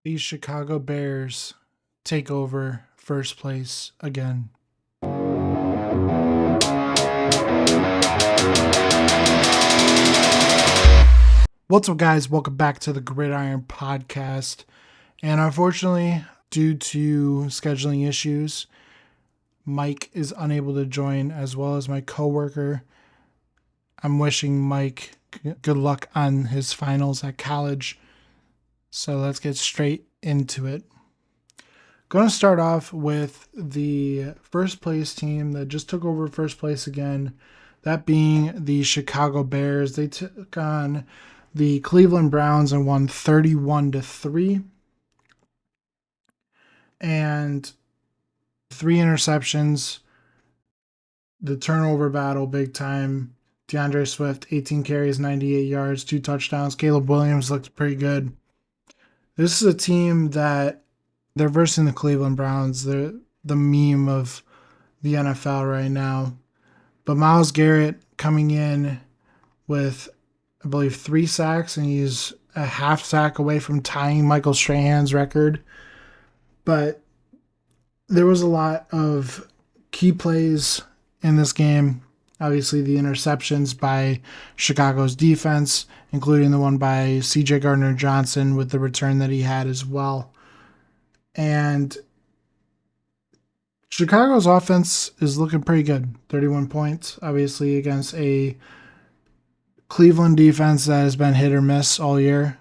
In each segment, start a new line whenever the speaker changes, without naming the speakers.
These Chicago Bears take over first place again. What's up, guys? Welcome back to the Gridiron podcast. And unfortunately, due to scheduling issues, Mike is unable to join, as well as my coworker. I'm wishing Mike good luck on his finals at college. So let's get straight into it. Going to start off with the first place team that just took over first place again, that being the Chicago Bears. They took on the Cleveland Browns and won 31-3. And 3 interceptions, the turnover battle big time. DeAndre Swift, 18 carries, 98 yards, 2 touchdowns. Caleb Williams looked pretty good. This is a team that they're versing the Cleveland Browns. They're the meme of the NFL right now. But Myles Garrett coming in with, I believe, 3 sacks, and he's a half sack away from tying Michael Strahan's record. But there was a lot of key plays in this game. Obviously, the interceptions by Chicago's defense, including the one by C.J. Gardner-Johnson with the return that he had as well. And Chicago's offense is looking pretty good. 31 points, obviously, against a Cleveland defense that has been hit or miss all year.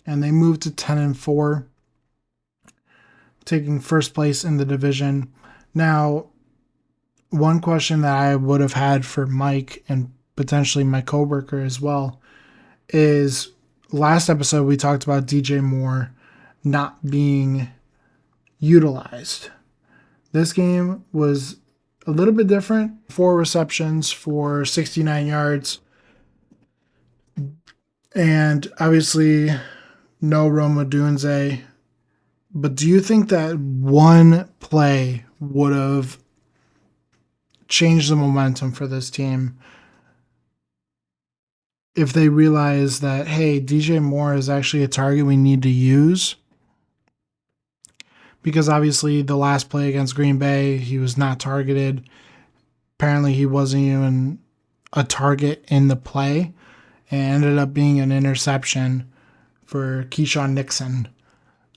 And they moved to 10-4, taking first place in the division. Now, one question that I would have had for Mike and potentially my coworker as well is, last episode we talked about DJ Moore not being utilized. This game was a little bit different. 4 receptions for 69 yards. And obviously no Roma Dunze. But do you think that one play would have changed the momentum for this team if they realize that, hey, DJ Moore is actually a target we need to use? Because obviously the last play against Green Bay, he was not targeted. Apparently he wasn't even a target in the play, and ended up being an interception for Keyshawn Nixon.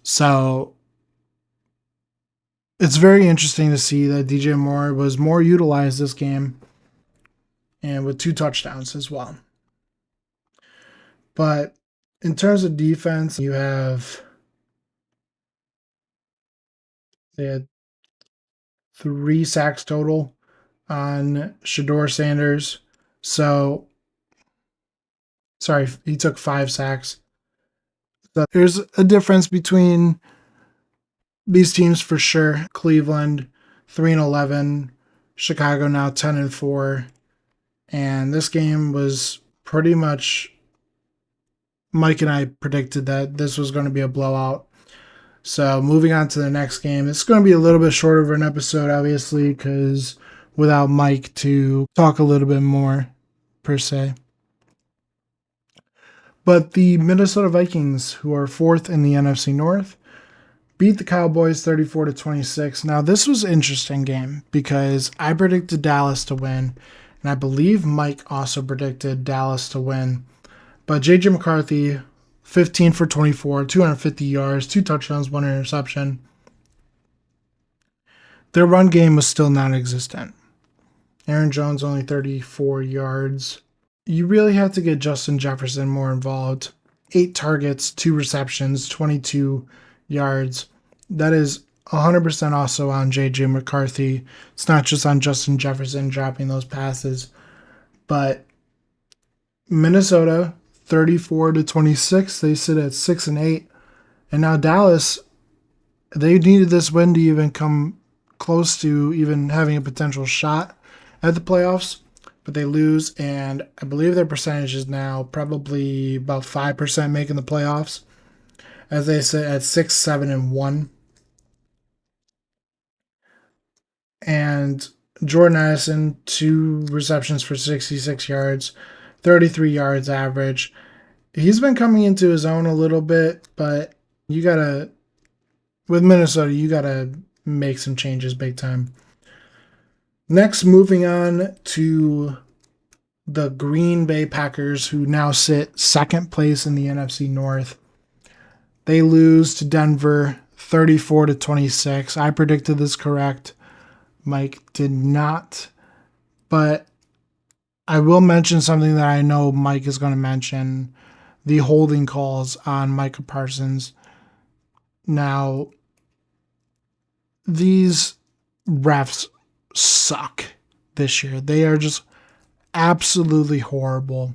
So it's very interesting to see that DJ Moore was more utilized this game, and with 2 touchdowns as well. But in terms of defense, they had 3 sacks total on Shedeur Sanders. So, sorry, he took 5 sacks. So there's a difference between these teams for sure. Cleveland 3-11, Chicago now 10-4, and this game was pretty much, Mike and I predicted that this was going to be a blowout. So moving on to the next game, it's going to be a little bit shorter of an episode, obviously, because without Mike to talk a little bit more per se. But the Minnesota Vikings, who are 4th in the NFC North, beat the Cowboys 34-26. Now, this was an interesting game because I predicted Dallas to win, and I believe Mike also predicted Dallas to win. But J.J. McCarthy, 15 for 24, 250 yards, 2 touchdowns, 1 interception. Their run game was still non-existent. Aaron Jones only 34 yards. You really had to get Justin Jefferson more involved. 8 targets, 2 receptions, 22 yards. That is 100% also on J.J. McCarthy. It's not just on Justin Jefferson dropping those passes. But Minnesota, 34-26, they sit at 6-8. And now Dallas, they needed this win to even come close to even having a potential shot at the playoffs. But they lose, and I believe their percentage is now probably about 5% making the playoffs, as they sit at 6-7-1. And Jordan Addison, 2 receptions for 66 yards, 33 yards average. He's been coming into his own a little bit, but You gotta with Minnesota, you gotta make some changes big time. Next, moving on to the Green Bay Packers, who now sit second place in the NFC North. They lose to Denver 34-26. I predicted this correct. Mike did not. But I will mention something that I know Mike is going to mention, the holding calls on Micah Parsons. Now, these refs suck this year. They are just absolutely horrible.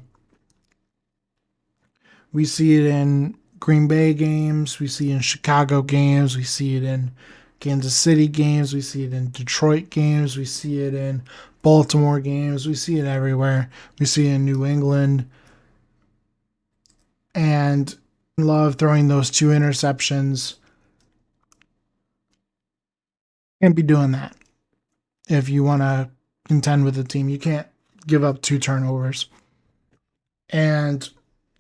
We see it in Green Bay games, we see it in Chicago games, we see it in Kansas City games, we see it in Detroit games, we see it in Baltimore games, we see it everywhere. We see it in New England. And love throwing those 2 interceptions. Can't be doing that if you want to contend with the team. You can't give up 2 turnovers. And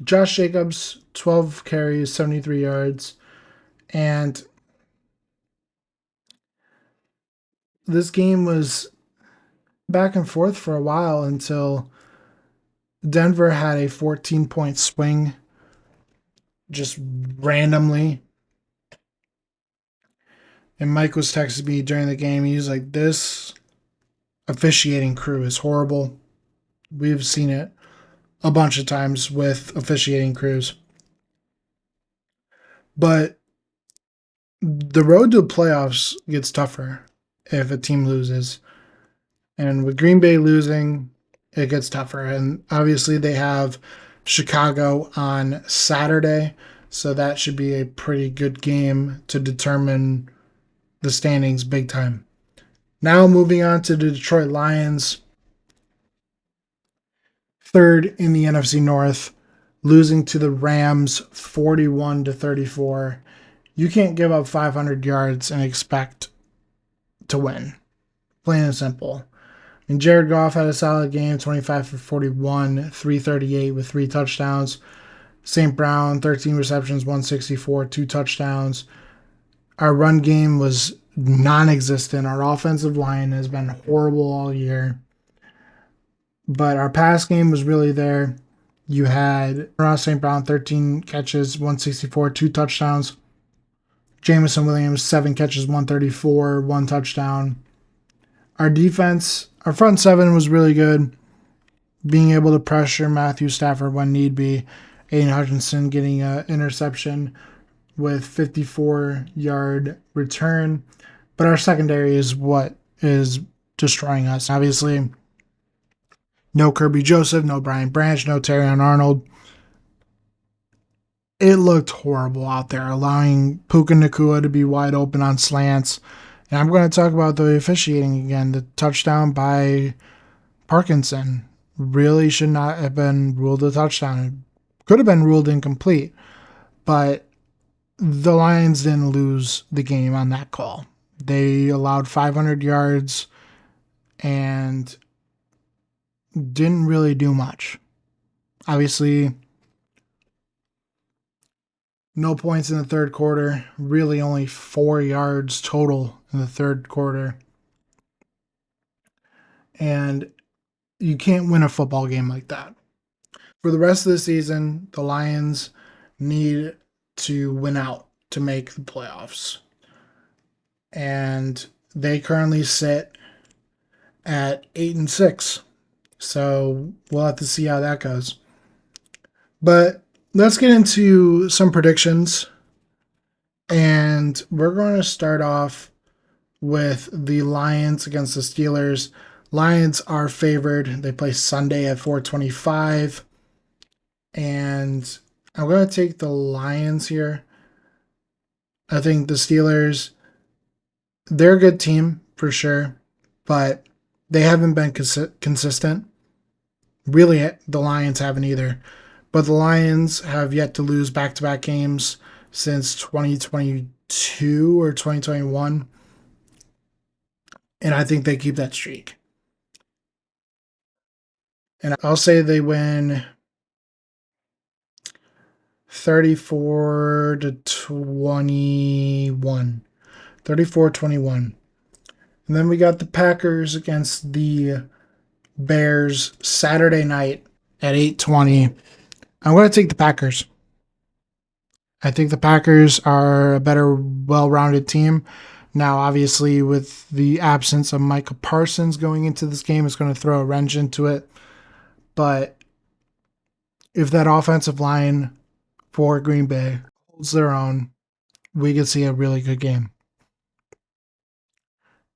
Josh Jacobs, 12 carries, 73 yards. And this game was back and forth for a while until Denver had a 14-point swing just randomly. And Mike was texting me during the game. He was like, this officiating crew is horrible. We've seen it a bunch of times with officiating crews. But the road to the playoffs gets tougher if a team loses. And with Green Bay losing, it gets tougher. And obviously, they have Chicago on Saturday. So that should be a pretty good game to determine the standings big time. Now, moving on to the Detroit Lions, third in the NFC North, losing to the Rams 41-34. You can't give up 500 yards and expect to win. Plain and simple. And Jared Goff had a solid game, 25 for 41, 338 with 3 touchdowns. St. Brown, 13 receptions, 164, 2 touchdowns. Our run game was non-existent. Our offensive line has been horrible all year. But our pass game was really there. You had Ross St. Brown, 13 catches, 164, 2 touchdowns. Jameson Williams, 7 catches, 134, 1 touchdown. Our defense, our front 7 was really good. Being able to pressure Matthew Stafford when need be. Aiden Hutchinson getting an interception with 54-yard return. But our secondary is what is destroying us. Obviously, no Kirby Joseph, no Brian Branch, no Terrion Arnold. It looked horrible out there, allowing Puka Nacua to be wide open on slants. And I'm going to talk about the officiating again. The touchdown by Parkinson really should not have been ruled a touchdown. It could have been ruled incomplete, but the Lions didn't lose the game on that call. They allowed 500 yards and didn't really do much. Obviously, no points in the third quarter. Really only 4 yards total in the third quarter. And you can't win a football game like that. For the rest of the season, the Lions need to win out to make the playoffs. And they currently sit at 8-6. So we'll have to see how that goes. But let's get into some predictions. And we're going to start off with the Lions against the Steelers. Lions are favored. They play Sunday at 4:25. And I'm going to take the Lions here. I think the Steelers, they're a good team for sure, but they haven't been consistent. Really, the Lions haven't either. But the Lions have yet to lose back-to-back games since 2022 or 2021. And I think they keep that streak. And I'll say they win 34 to 21. 34-21. And then we got the Packers against the Bears Saturday night at 8:20. I'm going to take the Packers. I think the Packers are a better, well-rounded team. Now, obviously, with the absence of Micah Parsons going into this game, it's going to throw a wrench into it. But if that offensive line for Green Bay holds their own, we could see a really good game.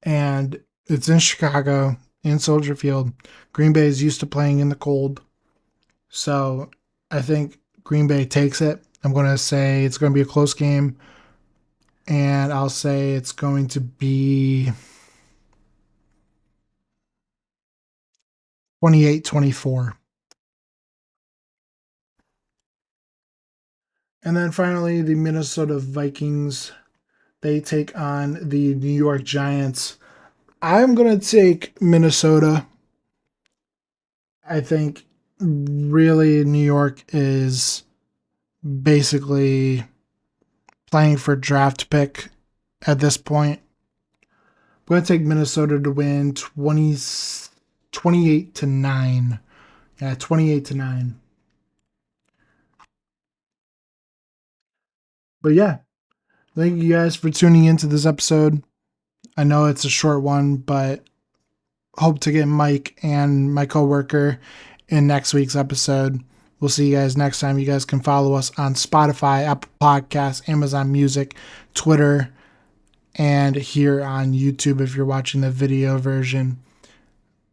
And it's in Chicago, in Soldier Field. Green Bay is used to playing in the cold. So I think Green Bay takes it. I'm going to say it's going to be a close game. And I'll say it's going to be 28-24. And then finally, the Minnesota Vikings. They take on the New York Giants. I'm going to take Minnesota. I think really New York is basically playing for draft pick at this point. I'm going to take Minnesota to win 28-9. Yeah, 28-9. But yeah, thank you guys for tuning into this episode. I know it's a short one, but hope to get Mike and my coworker in next week's episode. We'll see you guys next time. You guys can follow us on Spotify, Apple Podcasts, Amazon Music, Twitter, and here on YouTube if you're watching the video version.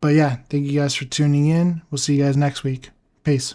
But yeah, thank you guys for tuning in. We'll see you guys next week. Peace.